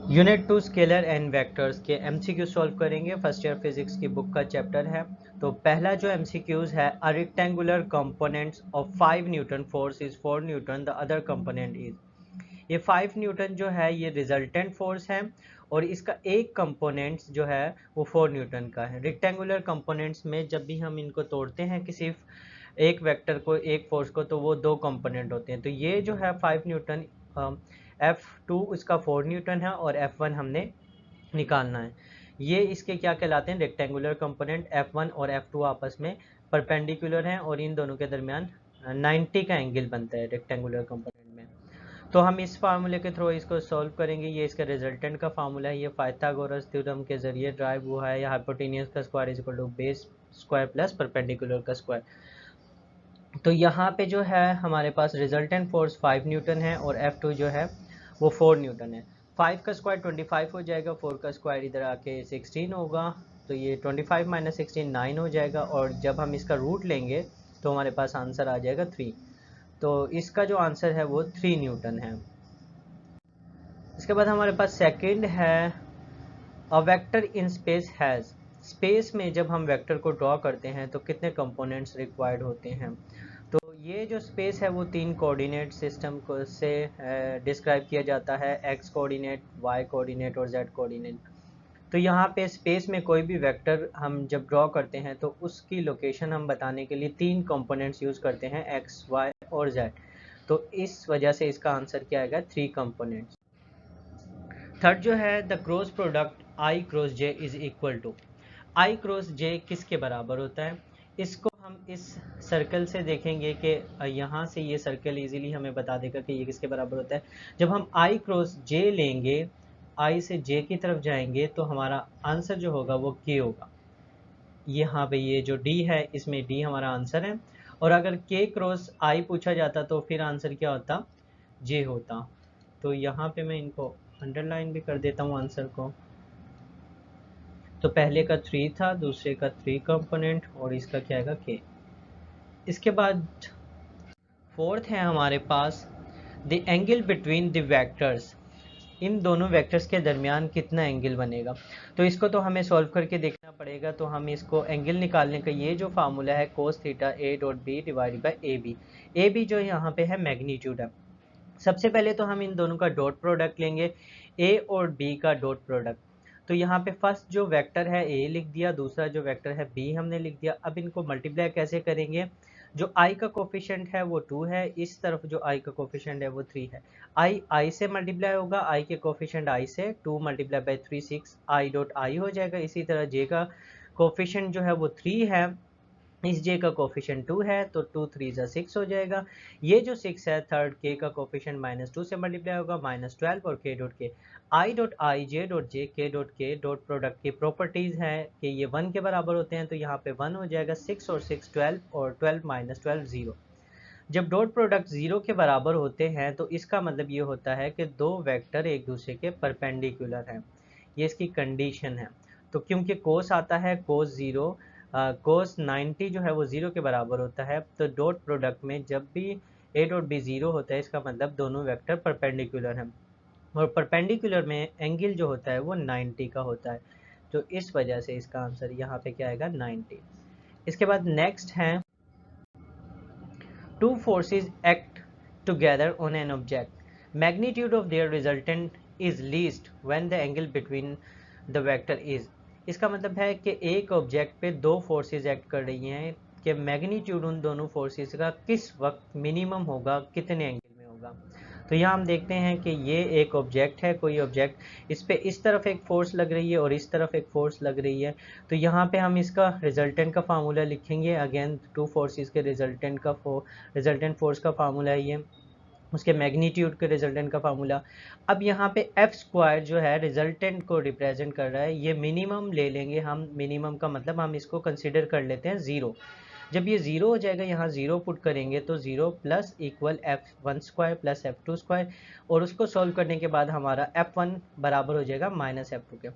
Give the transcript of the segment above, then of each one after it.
Unit 2 scalar and vectors के MCQ solve करेंगे। First year physics की बुक का चैप्टर है। तो पहला जो एमसीक्यूज है, a rectangular components of 5 Newton force is 4 Newton, the other component is. ये 5 न्यूटन जो है ये रिजल्टेंट फोर्स है और इसका एक कंपोनेंट्स जो है वो 4 न्यूटन का है। रेक्टेंगुलर कंपोनेंट्स में जब भी हम इनको तोड़ते हैं किसी एक वेक्टर को, एक फोर्स को, तो वो दो कंपोनेंट होते हैं। तो ये जो है 5 न्यूटन, F2 इसका 4 न्यूटन है और F1 हमने निकालना है। ये इसके क्या कहलाते हैं, रेक्टेंगुलर कंपोनेंट। F1 और F2 आपस में परपेंडिकुलर हैं और इन दोनों के दरमियान 90 का एंगल बनता है रेक्टेंगुलर कंपोनेंट में। तो हम इस फार्मूले के थ्रू इसको सॉल्व करेंगे। ये इसका रिजल्टेंट का फार्मूला है, ये पाइथागोरस थ्योरम के जरिए ड्राइव हुआ है। या हाइपोटेनियस का square is equal to base square plus perpendicular का स्क्वायर। तो यहाँ पे जो है हमारे पास रिजल्टेंट फोर्स 5 न्यूटन है और F2 जो है वो 4 न्यूटन है। 5 का स्क्वायर 25 हो जाएगा, 4 का स्क्वायर इधर आके 16 होगा, तो ये 25 माइनस 16 9 हो जाएगा। और जब हम इसका रूट लेंगे तो हमारे पास आंसर आ जाएगा 3। तो इसका जो आंसर है वो 3 न्यूटन है। इसके बाद हमारे पास सेकंड है, a vector in space has. Space में जब हम वेक्टर को ड्रॉ करते हैं तो कितने कंपोनेंट्स रिक्वायर्ड होते हैं। तो ये जो स्पेस है वो 3 कोऑर्डिनेट सिस्टम को से डिस्क्राइब किया जाता है, एक्स कोऑर्डिनेट, वाई कोऑर्डिनेट और जेड कोऑर्डिनेट। तो यहाँ पे स्पेस में कोई भी वेक्टर हम जब ड्रॉ करते हैं तो उसकी लोकेशन हम बताने के लिए 3 कंपोनेंट्स यूज़ करते हैं, एक्स, वाई और जेड। तो इस वजह से इसका आंसर क्या आएगा, 3 कंपोनेंट्स। थर्ड जो है, the cross product I cross J is equal to. I cross J किसके बराबर होता है, इसको हम इस सर्कल से देखेंगे कि यहाँ से ये सर्कल इजीली हमें बता देगा कि ये किसके बराबर होता है। जब हम आई क्रॉस जे लेंगे, आई से जे की तरफ जाएंगे तो हमारा आंसर जो होगा वो के होगा। यहाँ पे ये जो डी है इसमें डी हमारा आंसर है। और अगर के क्रॉस आई पूछा जाता तो फिर आंसर क्या होता, जे होता। तो यहाँ पे मैं इनको अंडरलाइन भी कर देता हूँ आंसर को। तो पहले का 3 था, दूसरे का 3 कंपोनेंट और इसका क्या आएगा, के। इसके बाद फोर्थ है हमारे पास, the angle between the vectors. इन दोनों वेक्टर्स के दरमियान कितना एंगल बनेगा। तो इसको तो हमें सॉल्व करके देखना पड़ेगा। तो हम इसको एंगल निकालने का ये जो फार्मूला है, cos theta A dot B divide by A B. A B जो यहाँ पे है मैग्नीट्यूड है। सबसे पहले तो हम इन दोनों का डॉट प्रोडक्ट लेंगे, ए और बी का डॉट प्रोडक्ट। तो यहाँ पे फर्स्ट जो वेक्टर है ए लिख दिया, दूसरा जो वेक्टर है बी हमने लिख दिया। अब इनको मल्टीप्लाई कैसे करेंगे, जो आई का कोफिशिएंट है वो 2 है, इस तरफ जो आई का कोफिशिएंट है वो 3 है। आई से मल्टीप्लाई होगा, आई के कोफिशिएंट आई से, 2 multiply by 3 6, I dot I हो जाएगा। इसी तरह जे का कोफिशिएंट जो है वो 3 है, इस जे का कोफिशिएंट 2 है, तो 2 3 जा 6 हो जाएगा। ये जो 6 है, थर्ड के का कोफिशिएंट -2 से मल्टीप्लाई होगा, -12 और के डॉट के। I dot I, J dot J, के डॉट के डॉट प्रोडक्ट की प्रॉपर्टीज है कि ये 1 के बराबर होते हैं। तो यहाँ पे 1 हो जाएगा, 6 और 6 12 और 12 माइनस 12 0। जब डॉट प्रोडक्ट 0 के बराबर होते हैं तो इसका मतलब ये होता है कि दो वेक्टर एक दूसरे के परपेंडिकुलर हैं। ये इसकी कंडीशन है। तो क्योंकि कोस आता है, कोस 0, कोस 90 जो है वो 0 के बराबर होता है। तो डॉट प्रोडक्ट में जब भी ए डॉट बी 0 होता है, इसका मतलब दोनों वेक्टर परपेंडिकुलर हैं। और परपेंडिकुलर में एंगल जो होता है वो 90 का होता है। तो इस वजह से इसका आंसर यहाँ पे क्या आएगा, 90। इसके बाद नेक्स्ट है, two forces act together on an object. Magnitude of their resultant is least when the angle between the vector is. इसका मतलब है कि एक ऑब्जेक्ट पे दो फोर्सेस एक्ट कर रही हैं कि मैग्नीट्यूड उन दोनों फोर्सेस का किस वक्त मिनिमम होगा, कितने एंगल में होगा। तो यहाँ हम देखते हैं कि ये एक ऑब्जेक्ट है, कोई ऑब्जेक्ट, इस पे इस तरफ एक फोर्स लग रही है और इस तरफ एक फोर्स लग रही है। तो यहाँ पे हम इसका रिजल्टेंट का फार्मूला लिखेंगे। अगेन टू फोर्सेस के रिजल्टेंट फोर्स का फार्मूला है ये, उसके मैग्नीट्यूड के रिजल्टेंट का फार्मूला। अब यहाँ पे एफ स्क्वायर जो है रिजल्टेंट को रिप्रेजेंट कर रहा है, ये मिनिमम ले लेंगे हम। मिनिमम का मतलब हम इसको कंसिडर कर लेते हैं 0। जब ये 0 हो जाएगा, यहाँ 0 पुट करेंगे तो 0 plus equal F1 square plus F2 square, और उसको सॉल्व करने के बाद हमारा F1 बराबर हो जाएगा माइनस F2 के।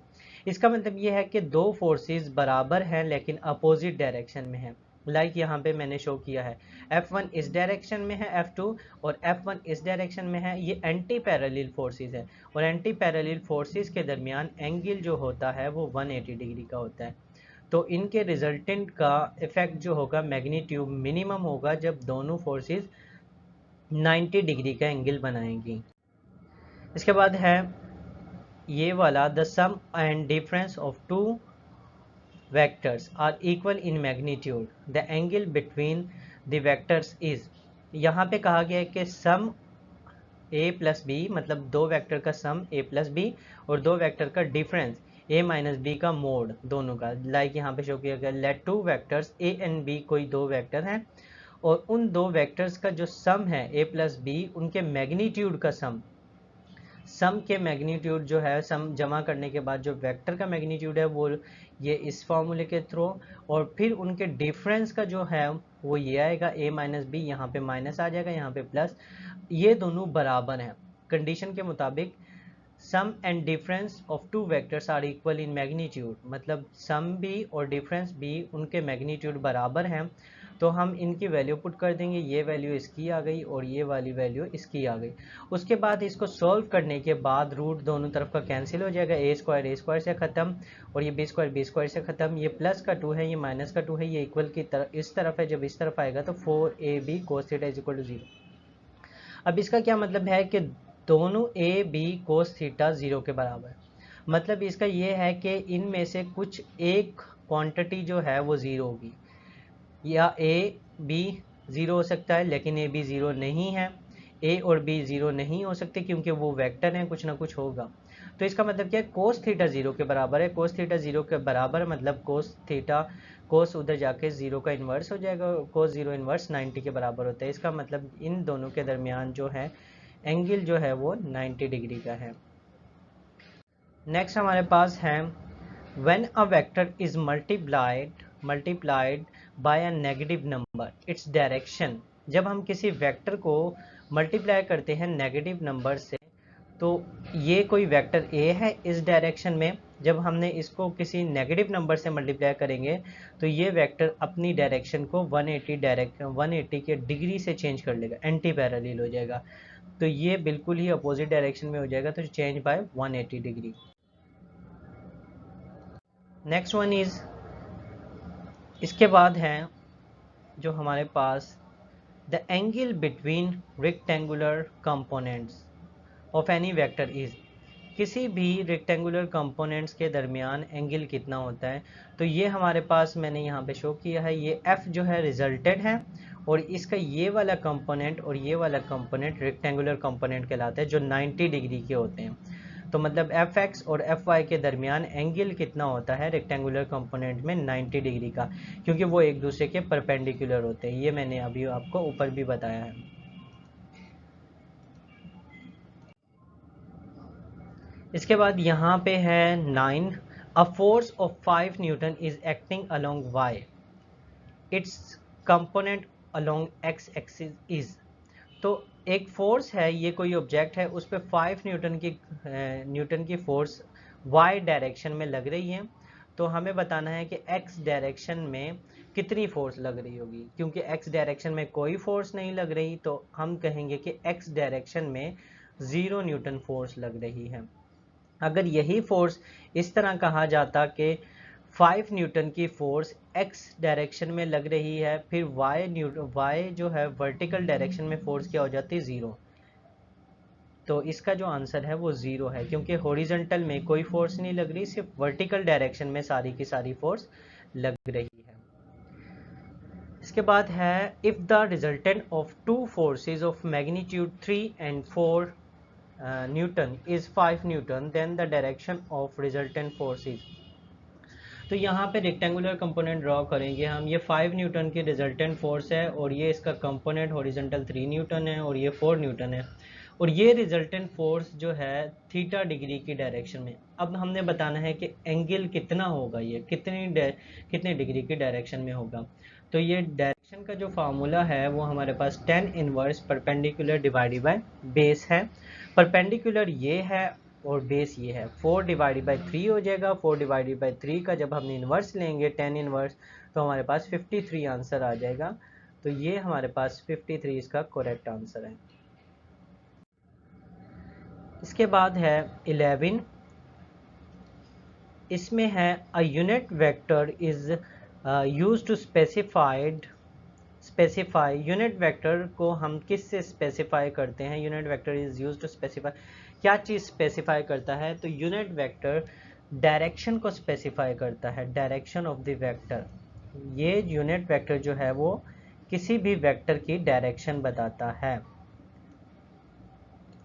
इसका मतलब ये है कि दो फोर्सेस बराबर हैं लेकिन अपोजिट डायरेक्शन में हैं। लाइक यहाँ पे मैंने शो किया है F1 इस डायरेक्शन में है F2 और F1 इस डायरेक्शन में है। ये एंटी पैरेलल फोर्सेस है और एंटी पैरेलल फोर्सेस के दरमियान एंगल जो होता है वो 180 डिग्री का होता है। तो इनके रिजल्टेंट का इफेक्ट जो होगा मैग्नीट्यूड मिनिमम होगा जब दोनों फोर्सेस 90 डिग्री का एंगल बनाएंगी। इसके बाद है ये वाला the sum and difference of two vectors are equal in magnitude, the angle between the vectors is। यहाँ पे कहा गया है कि सम a प्लस बी, मतलब दो वेक्टर का सम a प्लस बी और दो वेक्टर का डिफरेंस a माइनस बी का मोड दोनों का। लाइक यहाँ पे शो किया गया let two vectors a and b, कोई दो वेक्टर हैं और उन दो वेक्टर्स का जो सम है a प्लस बी, उनके मैग्नीट्यूड का सम के मैग्नीट्यूड जो है सम जमा करने के बाद जो वेक्टर का मैग्नीट्यूड है वो ये इस फॉर्मूले के थ्रू, और फिर उनके डिफरेंस का जो है वो ये आएगा a माइनस बी, यहाँ पे माइनस आ जाएगा, यहाँ पे प्लस। ये दोनों बराबर हैं कंडीशन के मुताबिक। Sum and difference of two vectors are equal in magnitude, मतलब सम भी और डिफरेंस भी उनके मैग्नीट्यूड बराबर हैं। तो हम इनकी वैल्यू पुट कर देंगे, ये वैल्यू इसकी आ गई और ये वाली वैल्यू इसकी आ गई। उसके बाद इसको सॉल्व करने के बाद रूट दोनों तरफ का कैंसिल हो जाएगा, ए स्क्वायर से ख़त्म और ये बी स्क्वायर से ख़त्म। ये प्लस का 2 है, ये माइनस का 2 है, ये इक्वल की तरफ इस तरफ है, जब इस तरफ आएगा तो 4ab cos theta is equal to 0। अब इसका क्या मतलब है कि दोनों ए बी कोस थीटा 0 के बराबर, मतलब इसका ये है कि इनमें से कुछ एक क्वांटिटी जो है वो 0 होगी, या ए बी 0 हो सकता है लेकिन ए बी 0 नहीं है, ए और बी 0 नहीं हो सकते क्योंकि वो वेक्टर हैं, कुछ ना कुछ होगा। तो इसका मतलब क्या है, कोस थीटा 0 के बराबर है। कोस थीटा 0 के बराबर मतलब कोस थीटा, कोस उधर जाके 0 का इन्वर्स हो जाएगा, कोस 0 इन्वर्स 90 के बराबर होता है। इसका मतलब इन दोनों के दरमियान जो है एंगल जो है वो 90 डिग्री का है। नेक्स्ट हमारे पास है when a vector is multiplied by a negative number its direction। जब हम किसी वेक्टर को मल्टीप्लाई करते हैं नेगेटिव नंबर से, तो ये कोई वेक्टर a है इस डायरेक्शन में, जब हमने इसको किसी नेगेटिव नंबर से मल्टीप्लाई करेंगे तो ये वेक्टर अपनी डायरेक्शन को 180 के डिग्री से चेंज कर लेगा, एंटी पैरेलल हो जाएगा। तो ये बिल्कुल ही अपोजिट डायरेक्शन में हो जाएगा, तो change by 180 degree. Next one is, इसके बाद है जो हमारे पास the angle between rectangular components of any vector is. किसी भी रेक्टेंगुलर कंपोनेंट्स के दरमियान एंगल कितना होता है, तो ये हमारे पास मैंने यहाँ पे शो किया है, ये f जो है रिजल्टेंट है और इसका ये वाला कंपोनेंट और ये वाला कंपोनेंट रेक्टेंगुलर कंपोनेंट कहलाता है जो 90 डिग्री के होते हैं। तो मतलब fx और fy के दरमियान एंगल कितना होता है रेक्टेंगुलर कंपोनेंट में, 90 डिग्री का, क्योंकि वो एक दूसरे के परपेंडिकुलर होते हैं। ये मैंने अभी आपको ऊपर भी बताया है। इसके बाद यहाँ पे है 9, a force of 5 Newton is acting along y, it's component along x axis is. तो एक फोर्स है, ये कोई ऑब्जेक्ट है, उस पर 5 न्यूटन की फोर्स y डायरेक्शन में लग रही है। तो हमें बताना है कि x डायरेक्शन में कितनी फोर्स लग रही होगी। क्योंकि x डायरेक्शन में कोई फोर्स नहीं लग रही, तो हम कहेंगे कि x डायरेक्शन में 0 न्यूटन फोर्स लग रही है। अगर यही फोर्स इस तरह कहा जाता कि 5 न्यूटन की फोर्स x डायरेक्शन में लग रही है, फिर y जो है वर्टिकल डायरेक्शन में फोर्स क्या हो जाती है, 0। तो इसका जो आंसर है वो 0 है, क्योंकि हॉरिजॉन्टल में कोई फोर्स नहीं लग रही, सिर्फ वर्टिकल डायरेक्शन में सारी की सारी फोर्स लग रही है। इसके बाद है if the resultant of two forces of magnitude 3 and 4 newton is 5 newton, then the direction of resultant force is. तो यहाँ पे रेक्टेंगुलर कंपोनेंट ड्रॉ करेंगे हम। ये 5 न्यूटन की रिजल्टेंट फोर्स है और ये इसका कंपोनेंट हॉरिजॉन्टल 3 न्यूटन है और ये 4 न्यूटन है, और ये रिजल्टेंट फोर्स जो है थीटा डिग्री की डायरेक्शन में। अब हमने बताना है कि एंगल कितना होगा, ये कितने डिग्री की डायरेक्शन में होगा। तो ये डायरेक्शन का जो फार्मूला है वो हमारे पास tan inverse perpendicular divided by base है। परपेंडिकुलर ये है और बेस ये है। 4 डिवाइडेड बाई 3 हो जाएगा। 4 डिवाइडेड बाई 3 का जब हम इन्वर्स लेंगे 10 इन्वर्स, तो हमारे पास 53 आंसर आ जाएगा। तो ये हमारे पास 53 इसका करेक्ट आंसर है। इसके बाद है 11। इसमें है a unit vector is use to specify. Unit vector को हम किस से स्पेसिफाई करते हैं? Unit vector is use to specify, क्या चीज़ स्पेसिफाई करता है? तो यूनिट वेक्टर डायरेक्शन को स्पेसिफाई करता है, डायरेक्शन ऑफ द वेक्टर। ये यूनिट वेक्टर जो है वो किसी भी वेक्टर की डायरेक्शन बताता है।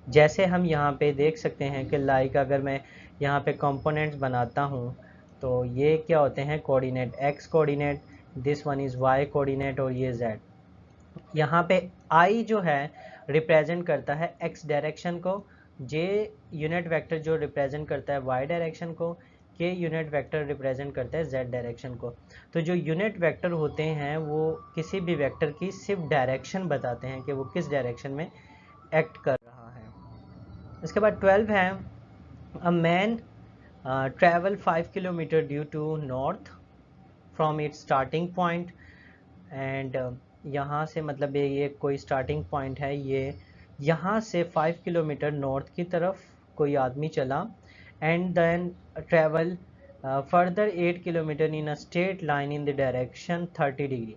जैसे हम यहाँ पे देख सकते हैं कि लाइक अगर मैं यहाँ पे कंपोनेंट्स बनाता हूँ, तो ये क्या होते हैं? Coordinate x coordinate, this one is why coordinate और ये जेड। यहाँ पे आई जो है रिप्रेजेंट करता है एक्स डायरेक्शन को, जे यूनिट वेक्टर जो रिप्रेजेंट करता है वाई डायरेक्शन को, के यूनिट वेक्टर रिप्रेजेंट करता है जेड डायरेक्शन को। तो जो यूनिट वेक्टर होते हैं वो किसी भी वेक्टर की सिर्फ डायरेक्शन बताते हैं कि वो किस डायरेक्शन में एक्ट कर रहा है। इसके बाद 12 है a man travel 5 kilometre due to north from its starting point. And यहाँ से मतलब ये कोई स्टार्टिंग पॉइंट है, ये यहाँ से 5 किलोमीटर नॉर्थ की तरफ कोई आदमी चला। And then travel further 8 kilometre in a straight line in the direction 30 degree.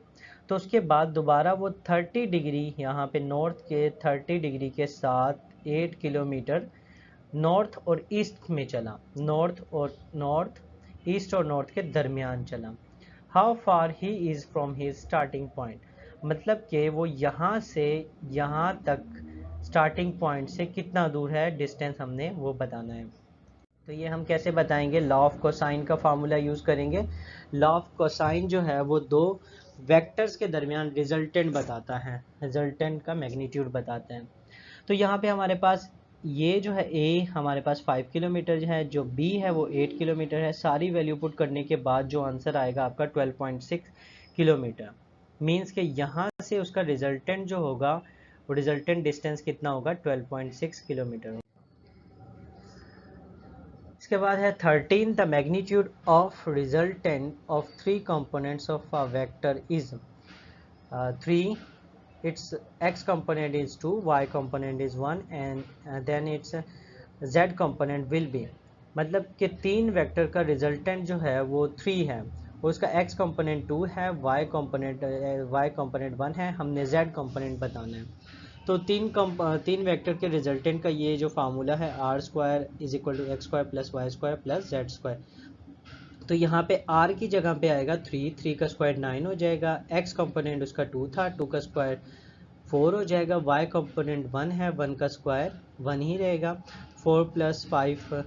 तो उसके बाद दोबारा वो 30 डिग्री यहाँ पे नॉर्थ के 30 डिग्री के साथ 8 किलोमीटर नॉर्थ और ईस्ट में चला, नॉर्थ ईस्ट और नॉर्थ के दरमियान चला। How far he is from his starting point, मतलब कि वो यहाँ से यहाँ तक स्टार्टिंग पॉइंट से कितना दूर है, डिस्टेंस हमने वो बताना है। तो ये हम कैसे बताएंगे? लॉ ऑफ कोसाइन का फार्मूला यूज़ करेंगे। लॉ ऑफ कोसाइन जो है वो दो वेक्टर्स के दरमियान रिजल्टेंट बताता है, रिजल्टेंट का मैग्नीट्यूड बताता है। तो यहाँ पे हमारे पास ये जो है ए हमारे पास 5 किलोमीटर है, जो बी है वो 8 किलोमीटर है। सारी वैल्यू पुट करने के बाद जो आंसर आएगा आपका 12.6 किलोमीटर। मीन्स कि यहाँ से उसका रिजल्टेंट जो होगा वो रिजल्टेंट डिस्टेंस कितना होगा? 12.6 किलोमीटर। इसके बाद है 13 the magnitude of resultant of 3 components of a vector is 3, its x component is 2, y component is 1 and then its z component will be, मतलब कि 3 वेक्टर का रिजल्टेंट जो है वो 3 है, उसका x कंपोनेंट 2 है, y कंपोनेंट 1 है, हमने z कंपोनेंट बताना है। तो तीन वेक्टर के रिजल्टेंट का ये जो फार्मूला है R square is equal to X square plus Y square plus Z square. तो यहाँ पे r की जगह पे आएगा 3 का स्क्वायर 9 हो जाएगा, x कंपोनेंट उसका 2 था, 2 का स्क्वायर 4 हो जाएगा, y कंपोनेंट 1 है, 1 का स्क्वायर 1 ही रहेगा, 4 प्लस 5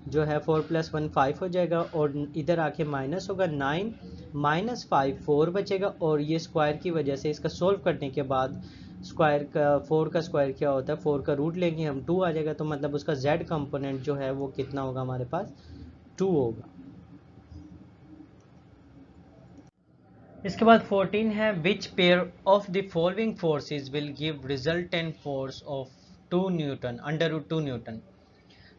जो है 4 प्लस 1 5 हो जाएगा, और इधर आके माइनस होगा 9 माइनस 5 4 बचेगा, और ये स्क्वायर की वजह से इसका सोल्व करने के बाद स्क्वायर का 4 का स्क्वायर क्या होता है, 4 का रूट लेंगे हम 2 आ जाएगा। तो मतलब उसका z कंपोनेंट जो है वो कितना होगा हमारे पास? 2 होगा। इसके बाद 14 है which pair of the following forces will give resultant force of 2 newton under root 2 newton.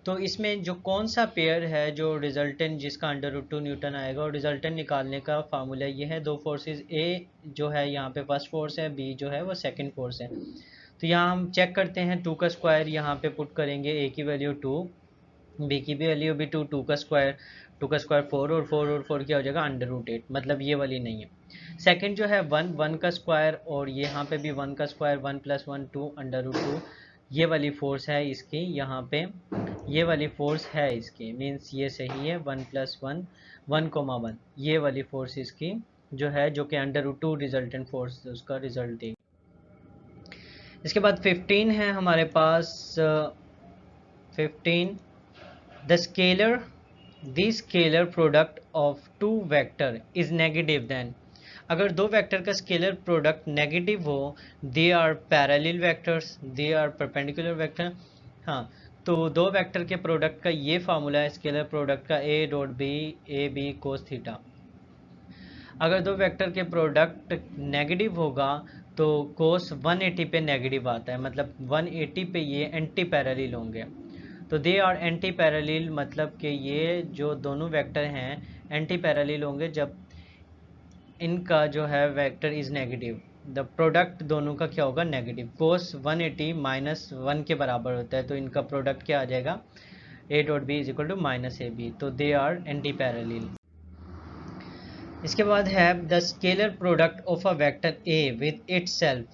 तो इसमें जो कौन सा पेयर है जो रिजल्टेंट जिसका अंडर रूट 2 न्यूटन आएगा, और रिजल्टेंट निकालने का फार्मूला ये है, दो फोर्सेस, ए जो है यहाँ पे फर्स्ट फोर्स है, बी जो है वो सेकंड फोर्स है। तो यहाँ हम चेक करते हैं, 2 का स्क्वायर यहाँ पे पुट करेंगे, ए की वैल्यू 2, बी की भी वैल्यू भी 2, 2 का स्क्वायर 4 और 4 और 4 क्या हो जाएगा? अंडर रूट 8, मतलब ये वाली नहीं है। सेकंड जो है 1, 1 का स्क्वायर, और यहाँ पे भी 1 का स्क्वायर 1 प्लस 1 2 अंडर रूट 2, ये वाली फोर्स है इसकी, यहाँ पे ये वाली फोर्स है इसकी, मीन्स ये सही है, 1 प्लस 1 1,1 ये वाली फोर्स इसकी जो है, जो कि अंडर रूट 2 रिजल्टेंट फोर्स उसका रिजल्ट देगी। इसके बाद 15 है हमारे पास 15 the scalar product of two vector is negative then, अगर दो वेक्टर का स्केलर प्रोडक्ट नेगेटिव हो, they are parallel vectors, they are perpendicular vector. हाँ, तो दो वेक्टर के प्रोडक्ट का ये फार्मूला है स्केलर प्रोडक्ट का, A dot B A B cos theta. अगर दो वेक्टर के प्रोडक्ट नेगेटिव होगा तो कोस 180 पे नेगेटिव आता है, मतलब 180 पे ये एंटी पैरेलल होंगे। तो दे आर एंटी पैरेलल, मतलब कि ये जो दोनों वेक्टर हैं एंटी पैरेलल होंगे जब इनका जो है vector is negative. The product दोनों का क्या होगा, नेगेटिव। कोस 180 -1 के बराबर होता है, तो इनका प्रोडक्ट क्या आ जाएगा, a dot B is equal to -ab, तो दे आर एंटी पैरेलल। इसके बाद है the scalar product of a vector a with itself.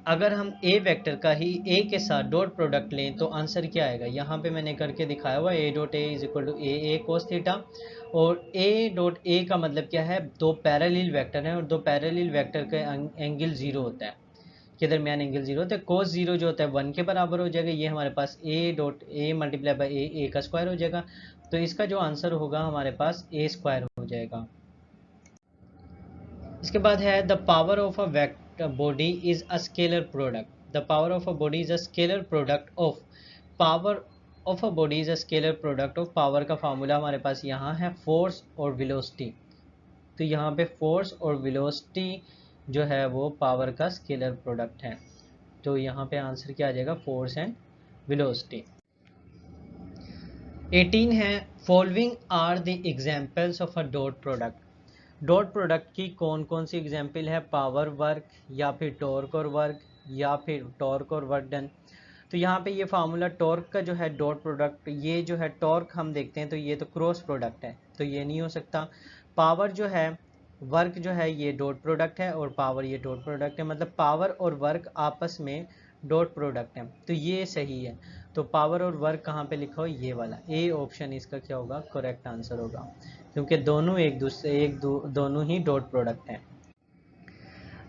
अगर हम ए वेक्टर का ही ए के साथ डॉट प्रोडक्ट लें तो आंसर क्या आएगा, यहाँ पे मैंने करके दिखाया हुआ A dot A is equal to A cos theta. और ए डॉट ए का मतलब क्या है, दो पैरेलल वेक्टर हैं और दो पैरेलल वेक्टर का एंगल जीरो होता है, के दरमियान एंगल जीरो होता है। कोस जीरो जो होता है 1 के बराबर हो जाएगा, ये हमारे पास A dot A multiply by A का स्क्वायर हो जाएगा, तो इसका जो आंसर होगा हमारे पास ए स्क्वायर हो जाएगा। इसके बाद है the power of a vector body is a scalar product. The power of a body is a scalar product of power of a body is a scalar product of power का formula हमारे पास यहाँ है force और velocity. तो यहाँ पे force और velocity जो है वो पावर का स्केलर प्रोडक्ट है, तो यहाँ पे आंसर क्या आ जाएगा, फोर्स एंड वेलोसिटी। 18 है following are the examples of a dot product. Dot product की कौन कौन सी एग्जाम्पल है, पावर वर्क या फिर टॉर्क और वर्क या फिर टॉर्क और वर्क डन। तो यहाँ पे ये फार्मूला टॉर्क का जो है डॉट प्रोडक्ट, ये जो है टॉर्क हम देखते हैं तो ये तो क्रॉस प्रोडक्ट है, तो ये नहीं हो सकता। पावर जो है, वर्क जो है ये डॉट प्रोडक्ट है और पावर ये डॉट प्रोडक्ट है, मतलब पावर और वर्क आपस में डॉट प्रोडक्ट है, तो ये सही है। तो पावर और वर्क कहाँ पे लिखा हो, ये वाला ए ऑप्शन इसका क्या होगा, करेक्ट आंसर होगा, क्योंकि दोनों दोनों ही डॉट प्रोडक्ट हैं।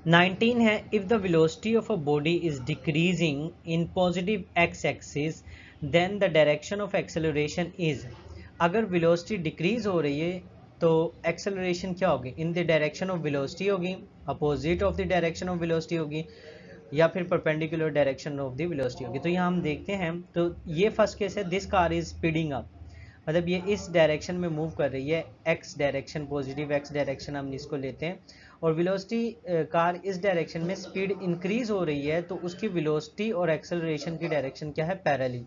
19 है if the velocity of a body is decreasing in positive X axis then the direction of acceleration is. अगर वेलोसिटी डिक्रीज हो रही है तो एक्सेलरेशन क्या होगी, in the direction of velocity होगी, opposite of the direction of velocity होगी, या फिर perpendicular direction of the velocity होगी। तो यहाँ हम देखते हैं, तो ये फर्स्ट केस है, this car is speeding up, मतलब ये इस डायरेक्शन में मूव कर रही है, x direction, positive x direction हम इसको लेते हैं, और वेलोसिटी कार इस डायरेक्शन में स्पीड इंक्रीज हो रही है, तो उसकी वेलोसिटी और एक्सेलरेशन की डायरेक्शन क्या है, पैरेलल।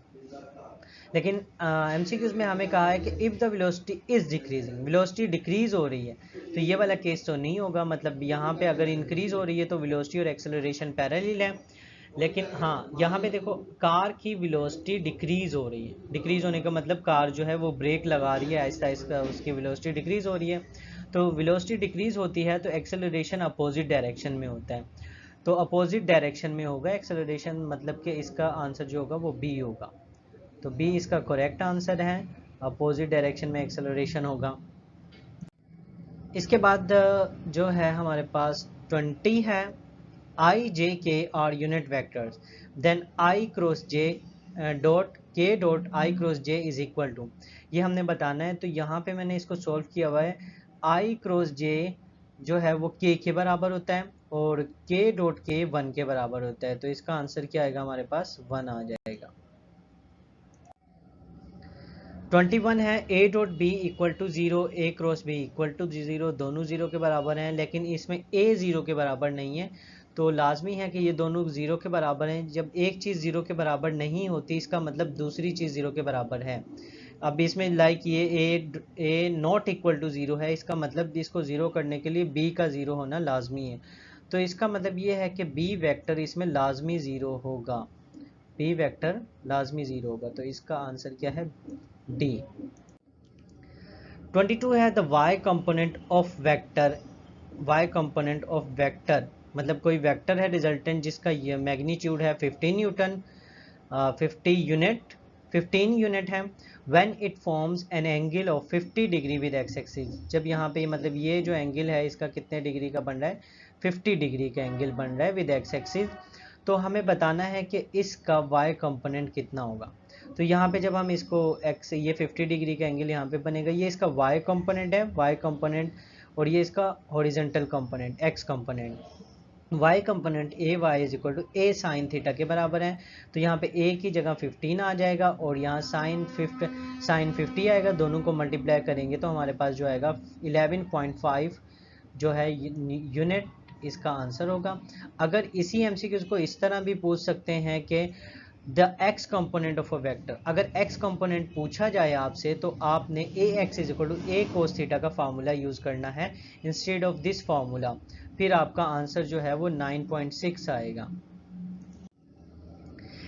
लेकिन एमसीक्यूज में हमें कहा है कि if the velocity is decreasing, velocity decrease हो रही है, तो ये वाला केस तो नहीं होगा, मतलब यहाँ पे अगर इंक्रीज हो रही है तो वेलोसिटी और एक्सेलरेशन पैरेलल है। लेकिन हाँ, यहाँ पे देखो कार की वेलोसिटी डिक्रीज हो रही है, डिक्रीज होने का मतलब कार जो है वो ब्रेक लगा रही है आहिस्ता आहिस्ता, उसकी वेलोसिटी डिक्रीज हो रही है। तो वेलोसिटी डिक्रीज होती है तो एक्सेलरेशन अपोजिट डायरेक्शन में होता है, तो अपोजिट डायरेक्शन में होगा एक्सेलरेशन, मतलब कि इसका आंसर जो होगा वो बी होगा, तो बी इसका करेक्ट आंसर है, अपोजिट डायरेक्शन में एक्सेलरेशन होगा। इसके बाद जो है हमारे पास 20 है I J K are unit vectors then I cross J dot K dot I cross J is equal to, ये हमने बताना है। तो यहाँ पे मैंने इसको सॉल्व किया हुआ है, आई क्रॉस जे जो है वो के बराबर होता है और के डॉट के 1 के बराबर होता है, तो इसका आंसर क्या आएगा, हमारे पास 1 आ जाएगा। 21 है A dot B equal to 0, A cross B equal to 0, दोनों 0 के बराबर हैं, लेकिन इसमें ए 0 के बराबर नहीं है, तो लाजमी है कि ये दोनों 0 के बराबर हैं। जब एक चीज़ 0 के बराबर नहीं होती इसका मतलब दूसरी चीज़ 0 के बराबर है। अब इसमें लाइक ये ए नॉट इक्वल टू 0 है, इसका मतलब इसको 0 करने के लिए बी का 0 होना लाजमी है, तो इसका मतलब ये है कि बी वेक्टर इसमें लाजमी 0 होगा, बी वेक्टर लाजमी 0 होगा, तो इसका आंसर क्या है, डी। 22 है the y component of vector, y component of vector मतलब कोई वेक्टर है रिजल्टेंट जिसका ये मैग्नीट्यूड है 15 न्यूटन, 15 यूनिट है, when it forms an angle of 50 degree with x axis. जब यहाँ पे मतलब ये जो एंगल है इसका कितने डिग्री का बन रहा है, 50 डिग्री का एंगल बन रहा है विद एक्स एक्सिस, तो हमें बताना है कि इसका y कंपोनेंट कितना होगा। तो यहाँ पे जब हम इसको x, ये 50 डिग्री का एंगल यहाँ पे बनेगा, ये इसका y कंपोनेंट है, y कंपोनेंट, और ये इसका horizontal component x component, y component A Y is equal to A sine theta के बराबर है। तो यहाँ पे a की जगह 15 आ जाएगा और यहाँ साइन 50 आएगा, दोनों को मल्टीप्लाई करेंगे तो हमारे पास जो आएगा 11.5 जो है यूनिट इसका आंसर होगा। अगर इसी एमसीक्यूज को इस तरह भी पूछ सकते हैं कि the X component of a vector. अगर एक्स कंपोनेंट पूछा जाए आपसे तो आपने A X is equal to A cos theta का फार्मूला यूज करना है इंस्टेड ऑफ दिस फार्मूला। फिर आपका आंसर जो है वो 9.6 आएगा।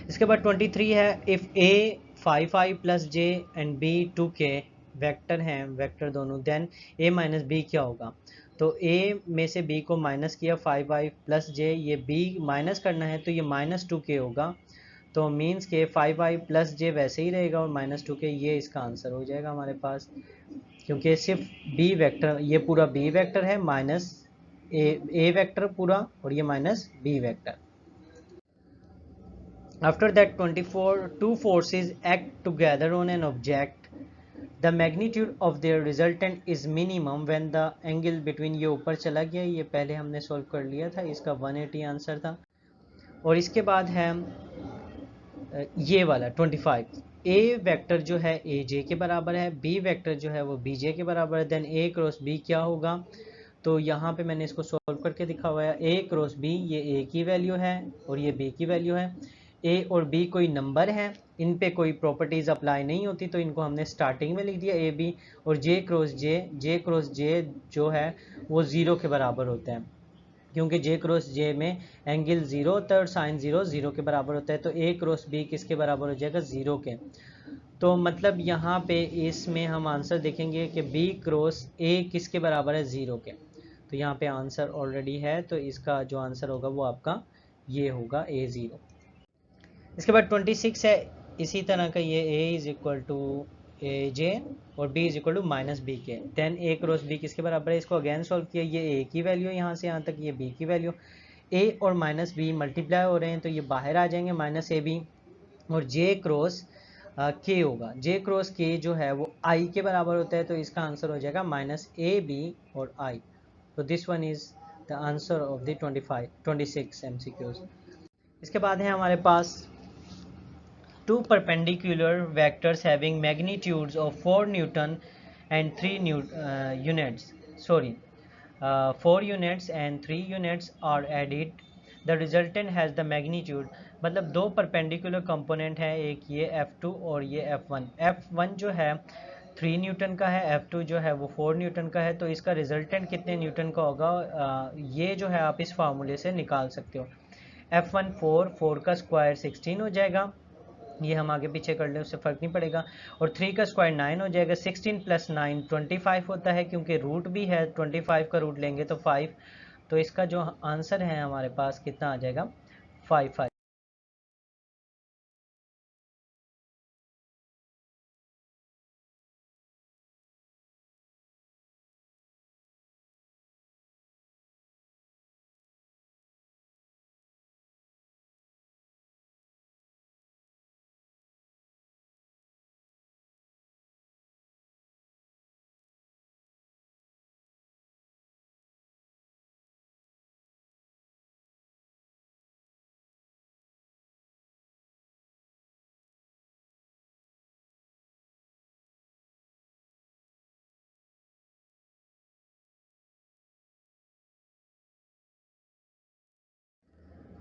इसके बाद 23 है, if A 5i plus J and B 2k vector हैं, वेक्टर दोनों, देन ए माइनस बी क्या होगा। तो ए में से बी को माइनस किया, 5i प्लस जे, ये बी माइनस करना है तो ये -2k होगा। तो मीन्स के 5i प्लस जे वैसे ही रहेगा और -2k, ये इसका आंसर हो जाएगा हमारे पास, क्योंकि सिर्फ बी वेक्टर, ये पूरा बी वेक्टर है माइनस ए वेक्टर पूरा, और ये minus B vector. After that 24, two forces act together on an object. The magnitude of their resultant is minimum when the angle between, ये ऊपर चला गया, ये पहले हमने सॉल्व कर लिया था, इसका 180 आंसर था। और इसके बाद है ये वाला 25, ए वेक्टर जो है ए जे के बराबर है, बी वेक्टर जो है वो बी जे के बराबर है, देन ए क्रॉस बी क्या होगा। तो यहाँ पे मैंने इसको सॉल्व करके दिखा हुआ है, ए क्रॉस बी, ये ए की वैल्यू है और ये बी की वैल्यू है। ए और बी कोई नंबर है, इन पे कोई प्रॉपर्टीज अप्लाई नहीं होती, तो इनको हमने स्टार्टिंग में लिख दिया ए बी। और जे क्रॉस जे जो है वो ज़ीरो के बराबर होता है, क्योंकि जे क्रॉस जे में एंगल ज़ीरो होता है और साइन ज़ीरो ज़ीरो के बराबर होता है। तो ए क्रॉस बी किसके बराबर हो जाएगा, ज़ीरो के। तो मतलब यहाँ पे इसमें हम आंसर देखेंगे कि बी क्रॉस ए किसके बराबर है, ज़ीरो के। तो यहाँ पे आंसर ऑलरेडी है, तो इसका जो आंसर होगा वो आपका ये होगा A0। इसके बाद 26 है, इसी तरह का, ये A is equal to A J और B is equal to minus B K, then A cross B किसके बराबर है, इसको अगेन सॉल्व किया, ये A की वैल्यू यहाँ से यहाँ तक, ये B की वैल्यू, A और माइनस बी मल्टीप्लाई हो रहे हैं तो ये बाहर आ जाएंगे माइनस ए बी, और जे क्रॉस के होगा, जे क्रॉस के जो है वो आई के बराबर होता है, तो इसका आंसर हो जाएगा -AB और आई। तो this one is the answer of the 26 MCQs। इसके बाद है हमारे पास two perpendicular vectors having magnitudes of 4 Newton and 3 units. Sorry, 4 units and 3 units are added. The resultant has the magnitude, मतलब दो परपेंडिकुलर कंपोनेंट है, एक ये F2 और ये F1। F1 जो है 3 न्यूटन का है, F2 जो है वो 4 न्यूटन का है, तो इसका रिजल्टेंट कितने न्यूटन का होगा, ये जो है आप इस फार्मूले से निकाल सकते हो। F1 4 का स्क्वायर 16 हो जाएगा, ये हम आगे पीछे कर लें उससे फ़र्क नहीं पड़ेगा, और 3 का स्क्वायर 9 हो जाएगा, 16 + 9 25 होता है, क्योंकि रूट भी है, 25 का रूट लेंगे तो 5, तो इसका जो आंसर है हमारे पास कितना आ जाएगा, 5।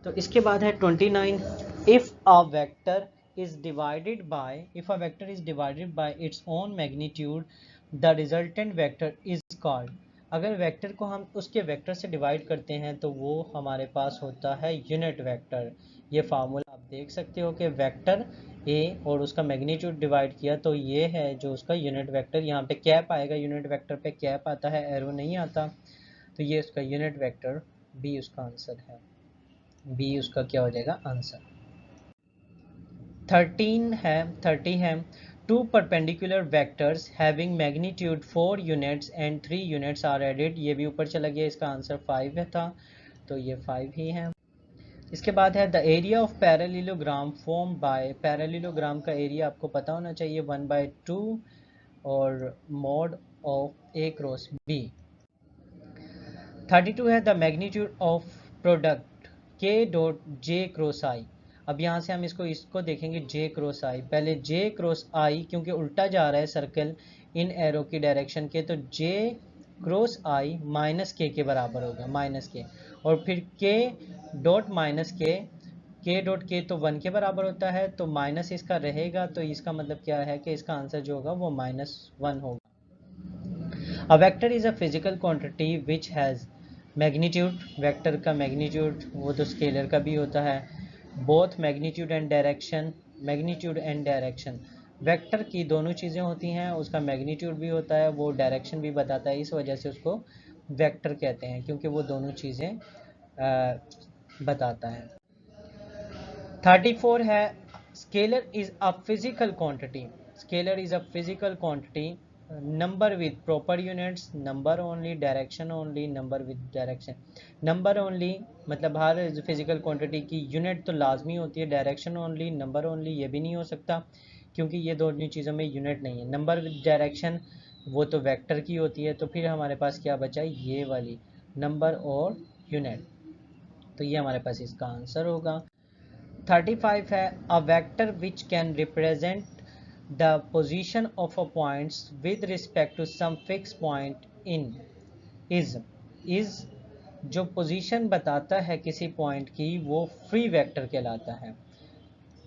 तो इसके बाद है 29, if a vector is divided by, if a vector is divided by its own magnitude, the resultant vector is called. अगर वेक्टर को हम उसके वेक्टर से डिवाइड करते हैं तो वो हमारे पास होता है यूनिट वेक्टर। ये फार्मूला आप देख सकते हो कि वेक्टर ए और उसका मैग्नीट्यूड डिवाइड किया तो ये है जो उसका यूनिट वेक्टर, यहाँ पे कैप आएगा, यूनिट वेक्टर पे कैप आता है, एरो नहीं आता, तो ये उसका यूनिट वेक्टर, बी उसका आंसर है, बी उसका क्या हो जाएगा आंसर। 30 है, two perpendicular vectors having magnitude 4 units and 3 units are added, ये भी ऊपर चला गया, इसका आंसर 5 था, तो ये 5 ही है। इसके बाद है the area of parallelogram form by, parallelogram का एरिया आपको पता होना चाहिए 1/2 और mod of A cross B. 32 है the magnitude of product K dot J cross I. अब यहाँ से हम इसको देखेंगे जे क्रॉस आई, पहले जे क्रॉस आई क्योंकि उल्टा जा रहा है सर्कल इन एरो की डायरेक्शन के, तो जे क्रॉस आई माइनस के बराबर होगा, माइनस के, और फिर के डॉट माइनस के k डॉट k तो 1 के बराबर होता है, तो माइनस इसका रहेगा, तो इसका मतलब क्या है कि इसका आंसर जो होगा वो -1 होगा। अ vector is a physical quantity which has magnitude, vector का मैग्नीट्यूड वो तो स्केलर का भी होता है, both magnitude and direction, magnitude and direction, vector की दोनों चीज़ें होती हैं, उसका मैग्नीट्यूड भी होता है, वो डायरेक्शन भी बताता है, इस वजह से उसको वेक्टर कहते हैं क्योंकि वो दोनों चीज़ें बताता है। 34 है scalar is a physical quantity, scalar is a physical quantity, number with proper units, number only, direction only, number with direction. Number only मतलब हर फिजिकल क्वांटिटी की यूनिट तो लाजमी होती है, डायरेक्शन ओनली, नंबर ओनली ये भी नहीं हो सकता क्योंकि ये दोनों चीज़ों में यूनिट नहीं है। नंबर विद डायरेक्शन वो तो वेक्टर की होती है, तो फिर हमारे पास क्या बचा, ये वाली नंबर और यूनिट, तो ये हमारे पास इसका आंसर होगा। 35 है a vector which can represent the position of a points with respect to some fix point in is जो पोजीशन बताता है किसी पॉइंट की वो फ्री वेक्टर कहलाता है।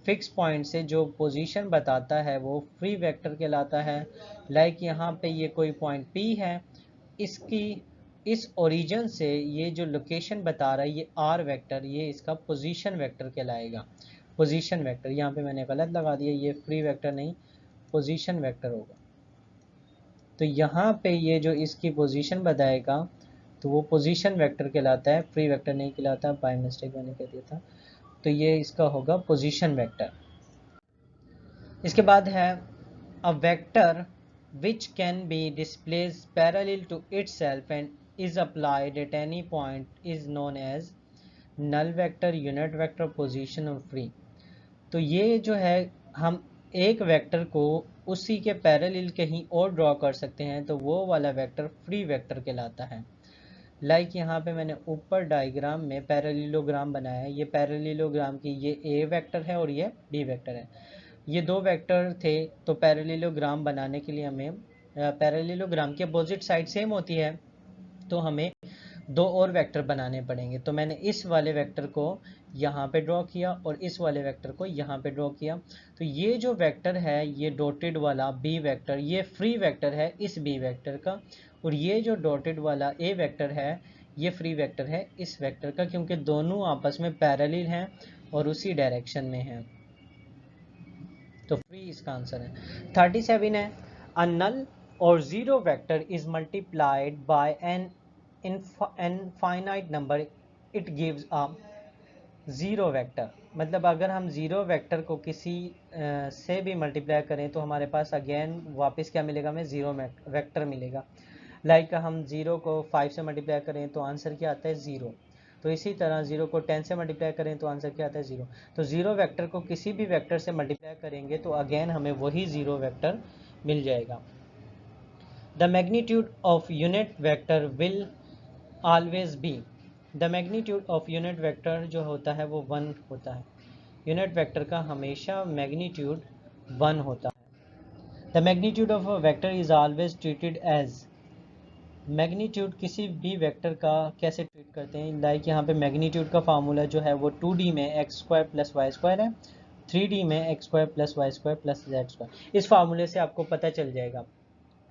फिक्स पॉइंट से जो पोजीशन बताता है वो फ्री वेक्टर कहलाता है। लाइक यहाँ पे ये कोई पॉइंट P है, इसकी इस ओरिजिन से ये जो लोकेशन बता रहा है ये R वेक्टर, ये इसका पोजीशन वेक्टर कहलाएगा। पोजीशन वेक्टर, यहाँ पे मैंने गलत लगा दिया, ये फ्री वेक्टर नहीं पोजीशन वेक्टर होगा। तो यहाँ पे ये जो इसकी पोजीशन बताएगा तो वो पोजीशन वेक्टर कहलाता है, फ्री वेक्टर नहीं कहलाता, बाय मिस्टेक मैंने कह दिया था। तो ये इसका होगा पोजीशन वेक्टर। इसके बाद है a vector which can be displayed parallel to itself and is applied at any point is known as null vector, unit vector, position और free। तो ये जो है हम एक वेक्टर को उसी के पैरेलल कहीं और ड्रॉ कर सकते हैं, तो वो वाला वेक्टर फ्री वेक्टर कहलाता है। लाइक यहाँ पे मैंने ऊपर डायग्राम में पैरेललोग्राम बनाया है, ये पैरेललोग्राम की ये ए वेक्टर है और ये बी वेक्टर है। ये दो वेक्टर थे, तो पैरेललोग्राम बनाने के लिए हमें पैरेललोग्राम की अपोजिट साइड सेम होती है, तो हमें दो और वेक्टर बनाने पड़ेंगे। तो मैंने इस वाले वेक्टर को यहाँ पे ड्रॉ किया और इस वाले वेक्टर को यहाँ पे ड्रॉ किया। तो ये जो वेक्टर है ये डॉटेड वाला बी वेक्टर, ये फ्री वेक्टर है इस बी वेक्टर का, और ये जो डॉटेड वाला ए वेक्टर है ये फ्री वेक्टर है इस वेक्टर का, क्योंकि दोनों आपस में पैरेलल हैं और उसी डायरेक्शन में हैं, तो फ्री इसका आंसर है। 37 है अ नल और zero vector is multiplied by an infinite number it gives a zero vector. मतलब अगर हम जीरो वेक्टर को किसी से भी मल्टीप्लाई करें तो हमारे पास अगेन वापस क्या मिलेगा, हमें जीरो वेक्टर मिलेगा। लाइक हम जीरो को 5 से मल्टीप्लाई करें तो आंसर क्या आता है, जीरो। तो इसी तरह जीरो को 10 से मल्टीप्लाई करें तो आंसर क्या आता है, जीरो। तो जीरो वेक्टर को किसी भी वेक्टर से मल्टीप्लाई करेंगे तो अगेन हमें वही जीरो वेक्टर मिल जाएगा। The magnitude of unit vector will always be, the magnitude of unit vector जो होता है वो 1 होता है। यूनिट वेक्टर का हमेशा मैग्नीट्यूड 1 होता है। The magnitude of a vector is always treated as, magnitude किसी भी वेक्टर का कैसे ट्रीट करते हैं, लाइक यहाँ पे मैग्नीट्यूड का फार्मूला जो है वो 2D में X square plus Y square है, 3D में X square plus Y square plus Z square. इस फार्मूले से आपको पता चल जाएगा।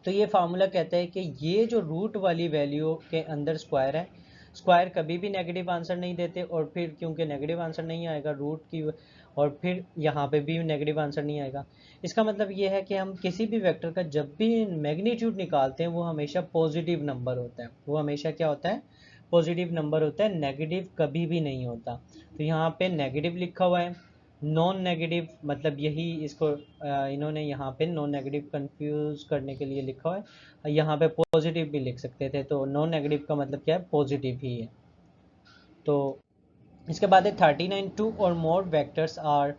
तो ये फार्मूला कहता है कि ये जो रूट वाली वैल्यू के अंदर स्क्वायर है, स्क्वायर कभी भी नेगेटिव आंसर नहीं देते, और फिर क्योंकि नेगेटिव आंसर नहीं आएगा रूट की, और फिर यहाँ पे भी नेगेटिव आंसर नहीं आएगा। इसका मतलब ये है कि हम किसी भी वेक्टर का जब भी मैग्नीट्यूड निकालते हैं वो हमेशा पॉजिटिव नंबर होता है, वो हमेशा क्या होता है, पॉजिटिव नंबर होता है, नेगेटिव कभी भी नहीं होता। तो यहाँ पे नेगेटिव लिखा हुआ है, नॉन नेगेटिव मतलब यही इसको इन्होंने यहाँ पे नॉन नेगेटिव कंफ्यूज करने के लिए लिखा है, यहाँ पे पॉजिटिव भी लिख सकते थे, तो नॉन नेगेटिव का मतलब क्या है, पॉजिटिव ही है। तो इसके बाद है 39 टू और मोर वेक्टर्स आर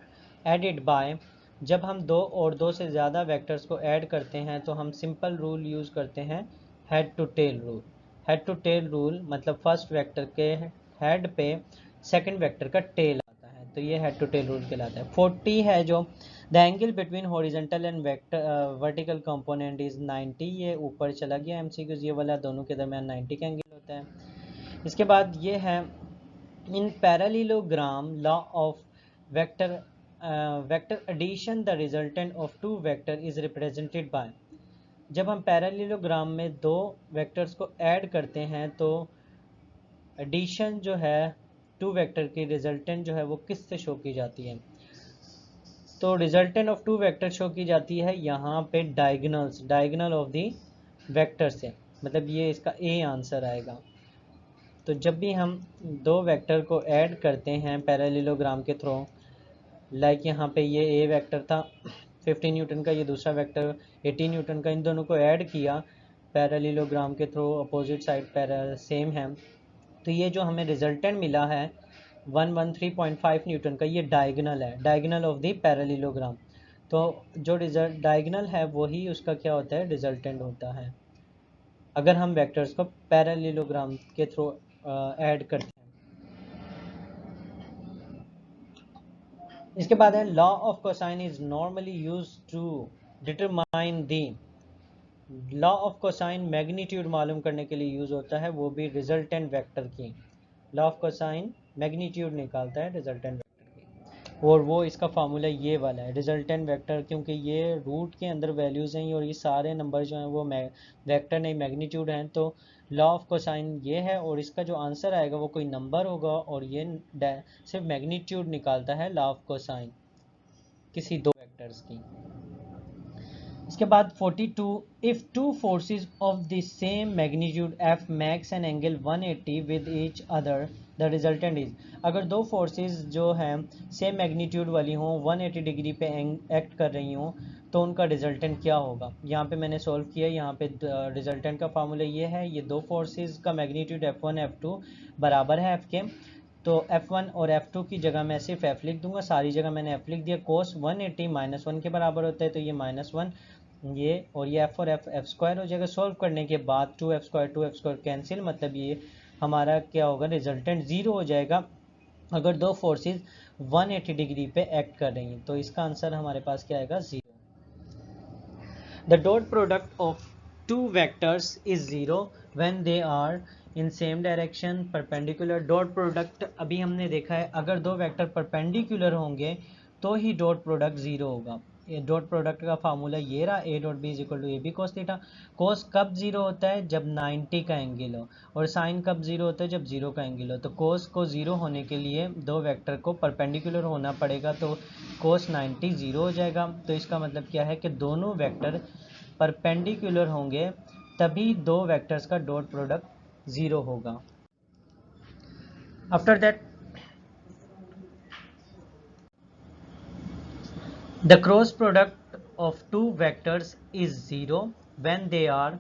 एडिड बाय, जब हम दो और दो से ज़्यादा वेक्टर्स को ऐड करते हैं तो हम सिंपल रूल यूज़ करते हैं, head to tail rule. Head to tail rule मतलब फर्स्ट वेक्टर के हेड पे सेकंड वेक्टर का टेल आता है, तो ये हेड टू टेल रूल कहलाता है। 40 है जो the angle between horizontal and vertical component is 90, ये ऊपर चला गया एमसीक्यूज, ये वाला दोनों के दरमियान 90 का एंगल होता है। इसके बाद ये है in parallelogram law of vector vector addition, the resultant of two vector is represented by. जब हम पैरेललोग्राम में दो वेक्टर्स को ऐड करते हैं तो एडिशन जो है टू वेक्टर की रिजल्टेंट जो है वो किस से शो की जाती है? तो resultant of two vector show की जाती है यहाँ पे डायगोनल ऑफ दी वेक्टर से, मतलब ये इसका ए आंसर आएगा। तो जब भी हम दो वेक्टर को ऐड करते हैं पैरेललोग्राम के थ्रू, लाइक यहाँ पे ये ए वेक्टर था 50 न्यूटन का, ये दूसरा वेक्टर 80 न्यूटन का, इन दोनों को ऐड किया पैरेललोग्राम के थ्रू, अपोजिट साइड सेम है, तो ये जो हमें रिजल्टेंट मिला है 113.5 न्यूटन का, ये डायगोनल है, डायगोनल ऑफ द पैरेललोग्राम। तो जो रिजल्ट डायगोनल है वही उसका क्या होता है? रिजल्टेंट होता है, अगर हम वेक्टर्स को पैरेललोग्राम के थ्रू ऐड करते हैं। इसके बाद है law of cosine is normally use to determine the. Law of cosine magnitude मालूम करने के लिए यूज होता है, वो भी रिजल्टेंट वेक्टर की। लॉ ऑफ कोसाइन मैग्नीट्यूड निकालता है रिजल्टेंट वेक्टर की, और वो इसका फार्मूला ये वाला है रिजल्टेंट वेक्टर, क्योंकि ये रूट के अंदर वैल्यूज हैं और ये सारे नंबर जो हैं वो वेक्टर नहीं मैग्नीट्यूड हैं, तो लॉ ऑफ कोसाइन ये है, और इसका जो आंसर आएगा वो कोई नंबर होगा, और ये सिर्फ मैग्नीट्यूड निकालता है लॉ ऑफ कोसाइन किसी दो वेक्टर्स की। इसके बाद 42, if two forces of the same magnitude F max an angle 180 with each other, the resultant is. अगर दो फोर्सेस जो हैं सेम मैग्नीट्यूड वाली हों, 180 डिग्री पे एक्ट कर रही हों, तो उनका रिजल्टेंट क्या होगा? यहाँ पे मैंने सॉल्व किया, यहाँ पे रिजल्टेंट का फार्मूला ये है, ये दो फोर्सेस का मैग्नीट्यूड F1 F2 बराबर है F के, तो F1 और F2 की जगह मैं सिर्फ F लिख दूंगा, सारी जगह मैंने F लिख दिया। कोस 180 -1 के बराबर होता है, तो ये -1 ये, और ये F और F स्क्वायर हो जाएगा। सॉल्व करने के बाद 2F² कैंसिल, मतलब ये हमारा क्या होगा? रिजल्टेंट 0 हो जाएगा अगर दो फोर्सेस 180 डिग्री पे एक्ट कर रही हैं, तो इसका आंसर हमारे पास क्या आएगा? 0। The dot product of two vectors is 0 when they are in same direction perpendicular. Dot product अभी हमने देखा है, अगर दो वेक्टर परपेंडिकुलर होंगे तो ही डॉट प्रोडक्ट 0 होगा। डॉट प्रोडक्ट का फार्मूला ये रहा, A dot B is equal to A B cos theta. Cos कब 0 होता है? जब 90 का एंगल हो, और साइन कब 0 होता है? जब 0 का एंगल हो। तो कोस को 0 होने के लिए दो वेक्टर को परपेंडिकुलर होना पड़ेगा, तो कोस 90 0 हो जाएगा। तो इसका मतलब क्या है कि दोनों वेक्टर परपेंडिकुलर होंगे तभी दो वेक्टर्स का डॉट प्रोडक्ट 0 होगा। After that the cross product of two vectors is 0 when they are.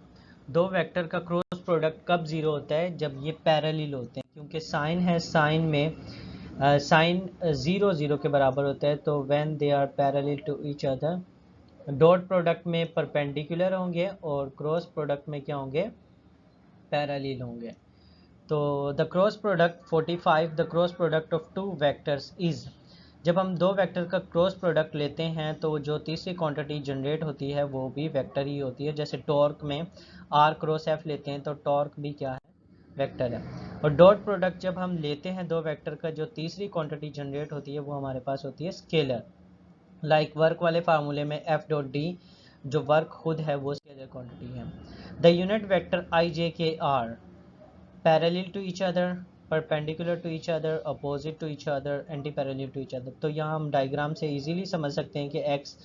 दो वेक्टर का क्रॉस प्रोडक्ट कब 0 होता है? जब ये पैरेलल होते हैं, क्योंकि साइन है, साइन में साइन 0 0 के बराबर होता है, तो when they are parallel to each other. Dot product में परपेंडिकुलर होंगे और क्रॉस प्रोडक्ट में क्या होंगे? पैरेलल होंगे। तो the cross product 45, the cross product of two vectors is. जब हम दो वेक्टर का क्रॉस प्रोडक्ट लेते हैं तो जो तीसरी क्वांटिटी जनरेट होती है वो भी वेक्टर ही होती है। जैसे टॉर्क में आर क्रॉस एफ लेते हैं तो टॉर्क भी क्या है? वेक्टर है। और डॉट प्रोडक्ट जब हम लेते हैं दो वेक्टर का, जो तीसरी क्वांटिटी जनरेट होती है वो हमारे पास होती है स्केलर। लाइक वर्क वाले फार्मूले में एफ डॉट डी, जो वर्क खुद है वो स्केलर क्वांटिटी है। The unit vector I J K are parallel to each other, perpendicular to each other, opposite to each other, anti parallel to each other. तो यहाँ हम डायग्राम से easily समझ सकते हैं कि एक्स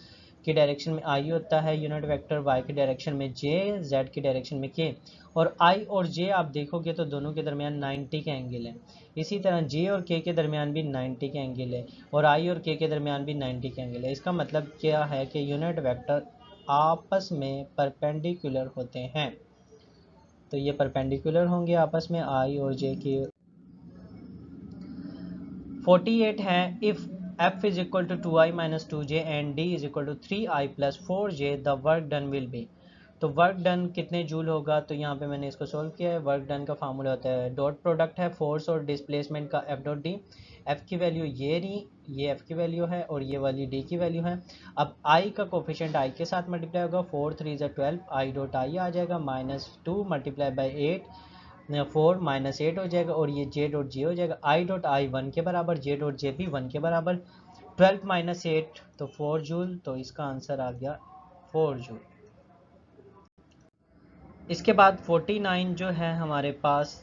की डायरेक्शन में आई होता है यूनिट वेक्टर, वाई की डायरेक्शन में जे, जेड की डायरेक्शन में के। और आई और जे आप देखोगे तो दोनों के दरमियान 90 का एंगल है। इसी तरह जे और के दरमियान भी 90 का एंगल है, और आई और के दरमियान भी 90 का एंगल है। इसका मतलब क्या है कि यूनिट वेक्टर आपस में परपेंडिकुलर होते हैं, तो ये परपेंडिकुलर होंगे आपस में आई और जे की। 48 है, if f is equal to 2i minus 2j and d is equal to 3i plus 4j, the work done will be. तो वर्क डन कितने जूल होगा? तो यहाँ पे मैंने इसको सोल्व किया है। वर्क डन का फार्मूला होता है, डॉट प्रोडक्ट है फोर्स और डिस्प्लेसमेंट का f डॉट डी। f की वैल्यू ये रही, ये f की वैल्यू है और ये वाली d की वैल्यू है। अब i का कोफिशिएंट i के साथ मल्टीप्लाई होगा, 4 3 12, i डॉट i आ जाएगा -2 मल्टीप्लाई बाई 8, 4 -8 हो जाएगा, और ये j डॉट j हो जाएगा। i डॉट i 1 के बराबर, j डॉट j भी 1 के बराबर। 12 माइनस 8 तो 4 जूल, तो इसका आंसर आ गया 4 जूल। इसके बाद 49 जो है हमारे पास,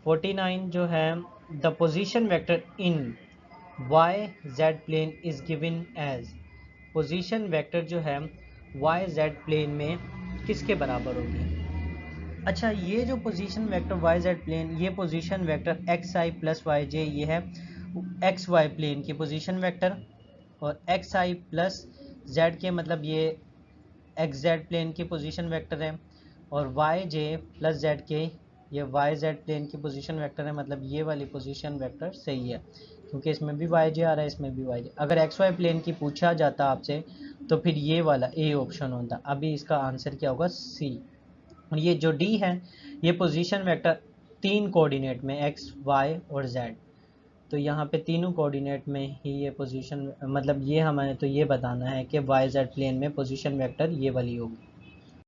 49 जो है, the position vector in Y Z plane is given as. Position vector जो है वाई जेड प्लेन में किसके बराबर होगी? अच्छा, ये जो position vector Y Z plane, ये position vector X I plus Y J, ये है एक्स वाई प्लेन की पोजीशन वेक्टर, और X I plus Z K मतलब ये एक्स जेड प्लेन की पोजीशन वेक्टर है, और Y J plus Z K ये वाई जेड प्लेन की पोजीशन वेक्टर है। मतलब ये वाली पोजीशन वेक्टर सही है, क्योंकि इसमें भी वाई जे आ रहा है, इसमें भी वाई जे। अगर एक्स वाई प्लेन की पूछा जाता आपसे तो फिर ये वाला ए ऑप्शन होता। अभी इसका आंसर क्या होगा? सी। और ये जो डी है, ये पोजीशन वेक्टर 3 कोऑर्डिनेट में एक्स वाई और जेड, तो यहाँ पे तीनों कोऑर्डिनेट में ही ये पोजीशन, मतलब ये हमें तो ये बताना है कि वाई जेड प्लेन में पोजीशन वेक्टर ये वाली होगी।